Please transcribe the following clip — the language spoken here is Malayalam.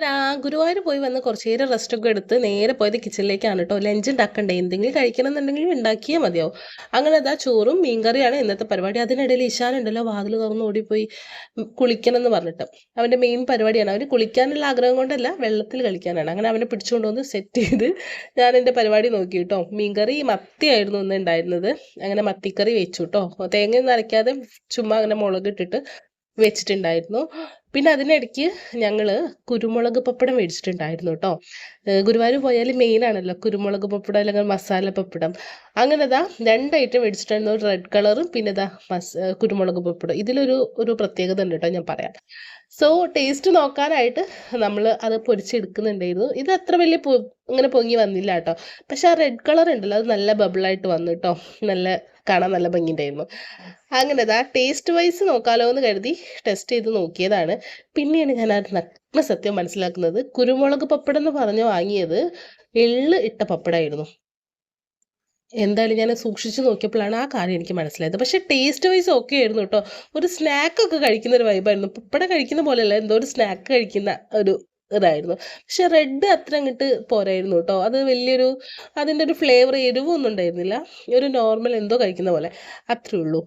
എടാ ഗുരുവായൂർ പോയി വന്ന് കുറച്ച് നേരം റെസ്റ്റ് ഒക്കെ എടുത്ത് നേരെ പോയത് കിച്ചണിലേക്കാണ് കേട്ടോ. ലഞ്ച് ഉണ്ടാക്കണ്ടേ, എന്തെങ്കിലും കഴിക്കണം എന്നുണ്ടെങ്കിൽ ഉണ്ടാക്കിയാൽ മതിയാവും. അങ്ങനെ അതാ ചോറും മീൻകറിയാണ് ഇന്നത്തെ പരിപാടി. അതിനിടയിൽ ഇഷാൻ ഉണ്ടല്ലോ വാതിൽ തുറന്ന് ഓടിപ്പോയി കുളിക്കണം എന്ന് പറഞ്ഞിട്ട്. അവൻ്റെ മെയിൻ പരിപാടിയാണ്. അവന് കുളിക്കാനുള്ള ആഗ്രഹം കൊണ്ടല്ല, വെള്ളത്തിൽ കളിക്കാനാണ്. അങ്ങനെ അവനെ പിടിച്ചുകൊണ്ട് വന്ന് സെറ്റ് ചെയ്ത് ഞാൻ എൻ്റെ പരിപാടി നോക്കി കേട്ടോ. മീൻകറി മത്തിയായിരുന്നു ഇന്ന് ഉണ്ടായിരുന്നത്. അങ്ങനെ മത്തിക്കറി വെച്ചു കേട്ടോ. തേങ്ങയൊന്നും അരയ്ക്കാതെ ചുമ്മാ അങ്ങനെ മുളക് ഇട്ടിട്ട് വെച്ചിട്ടുണ്ടായിരുന്നു. പിന്നെ അതിനിടയ്ക്ക് ഞങ്ങൾ കുരുമുളക് പപ്പടം മേടിച്ചിട്ടുണ്ടായിരുന്നു കേട്ടോ. ഗുരുവായൂർ പോയാൽ മെയിൻ ആണല്ലോ കുരുമുളക് പപ്പടം അല്ലെങ്കിൽ മസാല പപ്പടം. അങ്ങനെ ഇതാ 2 ഐറ്റം മേടിച്ചിട്ടായിരുന്നു. ഒരു റെഡ് കളറും പിന്നെ ഇതാ കുരുമുളക് പപ്പടം. ഇതിലൊരു പ്രത്യേകത ഉണ്ട് കേട്ടോ, ഞാൻ പറയാം. സോ ടേസ്റ്റ് നോക്കാനായിട്ട് നമ്മൾ അത് പൊരിച്ചെടുക്കുന്നുണ്ടായിരുന്നു. ഇത് അത്ര വലിയ ഇങ്ങനെ പൊങ്ങി വന്നില്ല കേട്ടോ. പക്ഷെ ആ റെഡ് കളർ ഉണ്ടല്ലോ, അത് നല്ല ബബിളായിട്ട് വന്നു കേട്ടോ. നല്ല കാണാൻ നല്ല ഭംഗിയുണ്ടായിരുന്നു. അങ്ങനെ ആ ടേസ്റ്റ് വൈസ് നോക്കാലോ എന്ന് കരുതി ടെസ്റ്റ് ചെയ്ത് നോക്കിയതാണ്. പിന്നെയാണ് ഞാൻ ആ നഗ്ന സത്യം മനസ്സിലാക്കുന്നത്. കുരുമുളക് പപ്പടം എന്ന് പറഞ്ഞ് വാങ്ങിയത് എള്ള് ഇട്ട പപ്പടമായിരുന്നു. എന്തായാലും ഞാൻ സൂക്ഷിച്ച് നോക്കിയപ്പോഴാണ് ആ കാര്യം എനിക്ക് മനസ്സിലായത്. പക്ഷെ ടേസ്റ്റ് വൈസ് ഓക്കെ ആയിരുന്നു കേട്ടോ. ഒരു സ്നാക്കൊക്കെ കഴിക്കുന്ന ഒരു വൈബായിരുന്നു. പപ്പടം കഴിക്കുന്ന പോലെയല്ല, എന്തോ ഒരു സ്നാക്ക് കഴിക്കുന്ന ഒരു ഇതായിരുന്നു. പക്ഷെ റെഡ് അത്ര അങ്ങോട്ട് പോരായിരുന്നു കേട്ടോ. അത് വലിയൊരു അതിൻ്റെ ഒരു ഫ്ലേവർ എരിവൊന്നും ഉണ്ടായിരുന്നില്ല. ഒരു നോർമൽ എന്തോ കഴിക്കുന്ന പോലെ അത്രേ ഉള്ളൂ.